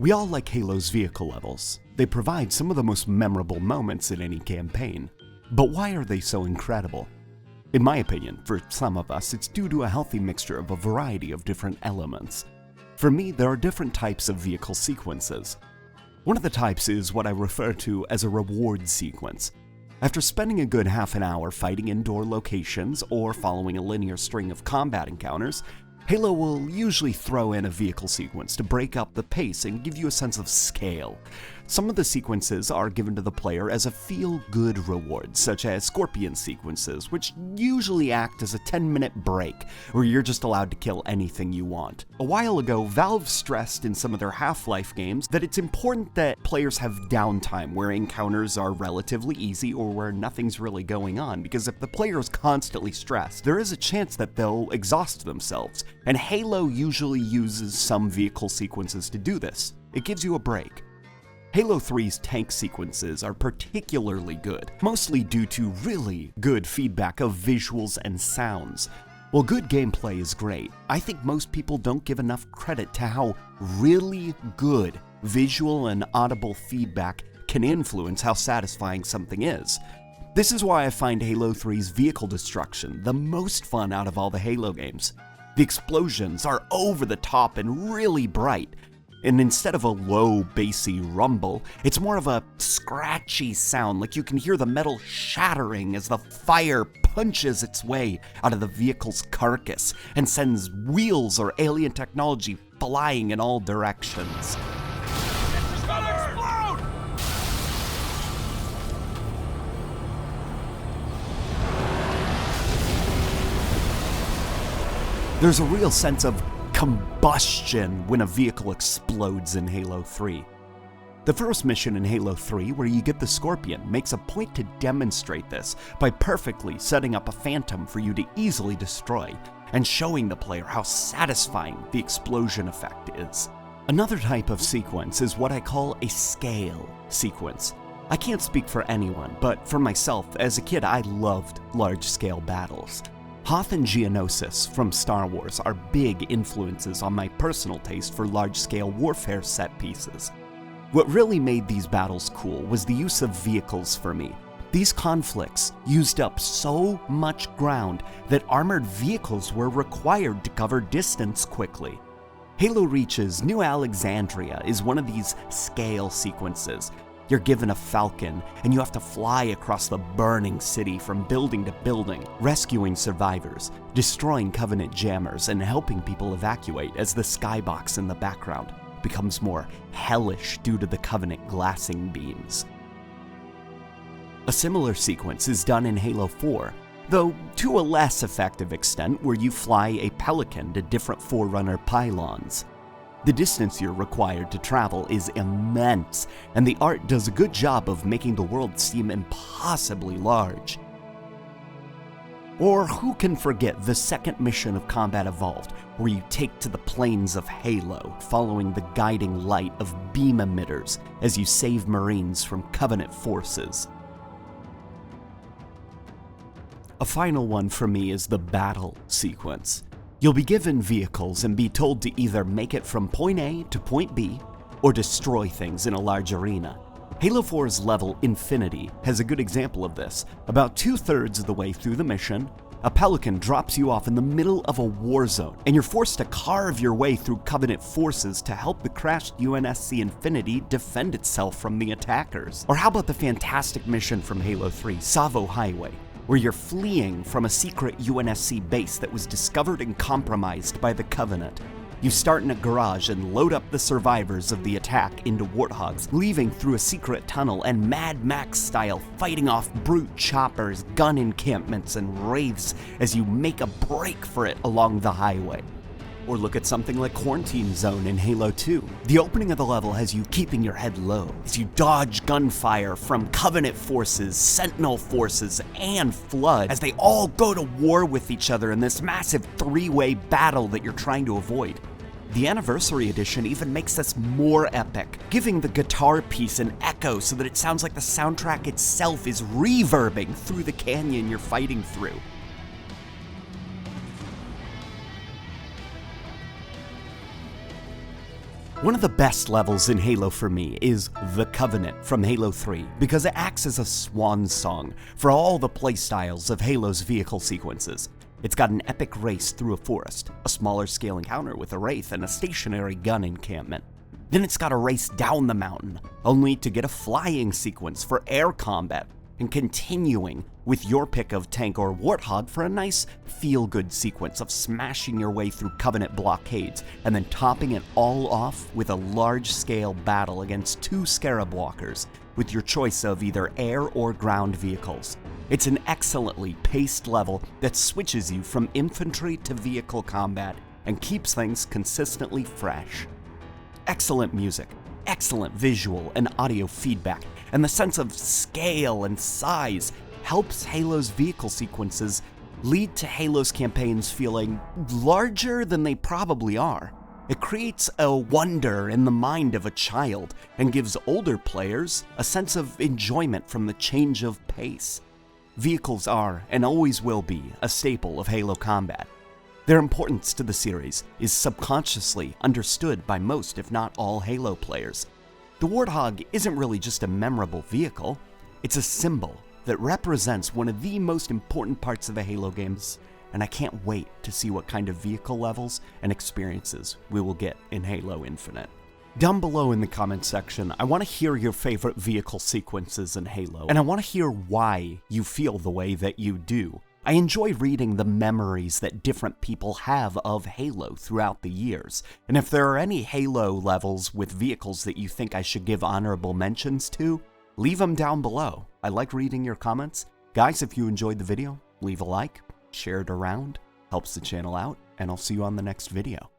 We all like Halo's vehicle levels. They provide some of the most memorable moments in any campaign. But why are they so incredible? In my opinion, for some of us, it's due to a healthy mixture of a variety of different elements. For me, there are different types of vehicle sequences. One of the types is what I refer to as a reward sequence. After spending a good half an hour fighting indoor locations or following a linear string of combat encounters, Halo will usually throw in a vehicle sequence to break up the pace and give you a sense of scale. Some of the sequences are given to the player as a feel-good reward, such as Scorpion sequences, which usually act as a 10-minute break, where you're just allowed to kill anything you want. A while ago, Valve stressed in some of their Half-Life games that it's important that players have downtime where encounters are relatively easy or where nothing's really going on, because if the player is constantly stressed, there is a chance that they'll exhaust themselves, and Halo usually uses some vehicle sequences to do this. It gives you a break. Halo 3's tank sequences are particularly good, mostly due to really good feedback of visuals and sounds. While good gameplay is great, I think most people don't give enough credit to how really good visual and audible feedback can influence how satisfying something is. This is why I find Halo 3's vehicle destruction the most fun out of all the Halo games. The explosions are over the top and really bright, and instead of a low, bassy rumble, it's more of a scratchy sound, like you can hear the metal shattering as the fire punches its way out of the vehicle's carcass and sends wheels or alien technology flying in all directions. It's gonna explode! There's a real sense of combustion when a vehicle explodes in Halo 3. The first mission in Halo 3, where you get the Scorpion, makes a point to demonstrate this by perfectly setting up a Phantom for you to easily destroy, and showing the player how satisfying the explosion effect is. Another type of sequence is what I call a scale sequence. I can't speak for anyone, but for myself, as a kid I loved large-scale battles. Hoth and Geonosis from Star Wars are big influences on my personal taste for large-scale warfare set pieces. What really made these battles cool was the use of vehicles for me. These conflicts used up so much ground that armored vehicles were required to cover distance quickly. Halo Reach's New Alexandria is one of these scale sequences. You're given a Falcon, and you have to fly across the burning city from building to building, rescuing survivors, destroying Covenant jammers, and helping people evacuate as the skybox in the background becomes more hellish due to the Covenant glassing beams. A similar sequence is done in Halo 4, though to a less effective extent, where you fly a Pelican to different Forerunner pylons. The distance you're required to travel is immense, and the art does a good job of making the world seem impossibly large. Or who can forget the second mission of Combat Evolved, where you take to the plains of Halo, following the guiding light of beam emitters as you save Marines from Covenant forces. A final one for me is the battle sequence. You'll be given vehicles and be told to either make it from point A to point B, or destroy things in a large arena. Halo 4's level Infinity has a good example of this. About 2/3 of the way through the mission, a Pelican drops you off in the middle of a war zone, and you're forced to carve your way through Covenant forces to help the crashed UNSC Infinity defend itself from the attackers. Or how about the fantastic mission from Halo 3, Tsavo Highway, where you're fleeing from a secret UNSC base that was discovered and compromised by the Covenant. You start in a garage and load up the survivors of the attack into Warthogs, leaving through a secret tunnel and Mad Max style fighting off brute choppers, gun encampments, and wraiths as you make a break for it along the highway. Or look at something like Quarantine Zone in Halo 2. The opening of the level has you keeping your head low as you dodge gunfire from Covenant forces, Sentinel forces, and Flood as they all go to war with each other in this massive three-way battle that you're trying to avoid. The Anniversary Edition even makes this more epic, giving the guitar piece an echo so that it sounds like the soundtrack itself is reverbing through the canyon you're fighting through. One of the best levels in Halo for me is The Covenant from Halo 3 because it acts as a swan song for all the playstyles of Halo's vehicle sequences. It's got an epic race through a forest, a smaller scale encounter with a wraith, and a stationary gun encampment. Then it's got a race down the mountain, only to get a flying sequence for air combat, and continuing with your pick of tank or warthog for a nice feel-good sequence of smashing your way through Covenant blockades and then topping it all off with a large-scale battle against 2 Scarab Walkers with your choice of either air or ground vehicles. It's an excellently paced level that switches you from infantry to vehicle combat and keeps things consistently fresh. Excellent music, excellent visual and audio feedback, and the sense of scale and size helps Halo's vehicle sequences lead to Halo's campaigns feeling larger than they probably are. It creates a wonder in the mind of a child and gives older players a sense of enjoyment from the change of pace. Vehicles are, and always will be, a staple of Halo combat. Their importance to the series is subconsciously understood by most, if not all, Halo players. The Warthog isn't really just a memorable vehicle, it's a symbol that represents one of the most important parts of a Halo games, and I can't wait to see what kind of vehicle levels and experiences we will get in Halo Infinite. Down below in the comments section, I want to hear your favorite vehicle sequences in Halo, and I want to hear why you feel the way that you do. I enjoy reading the memories that different people have of Halo throughout the years, and if there are any Halo levels with vehicles that you think I should give honorable mentions to, leave them down below. I like reading your comments. Guys, if you enjoyed the video, leave a like, share it around, helps the channel out, and I'll see you on the next video.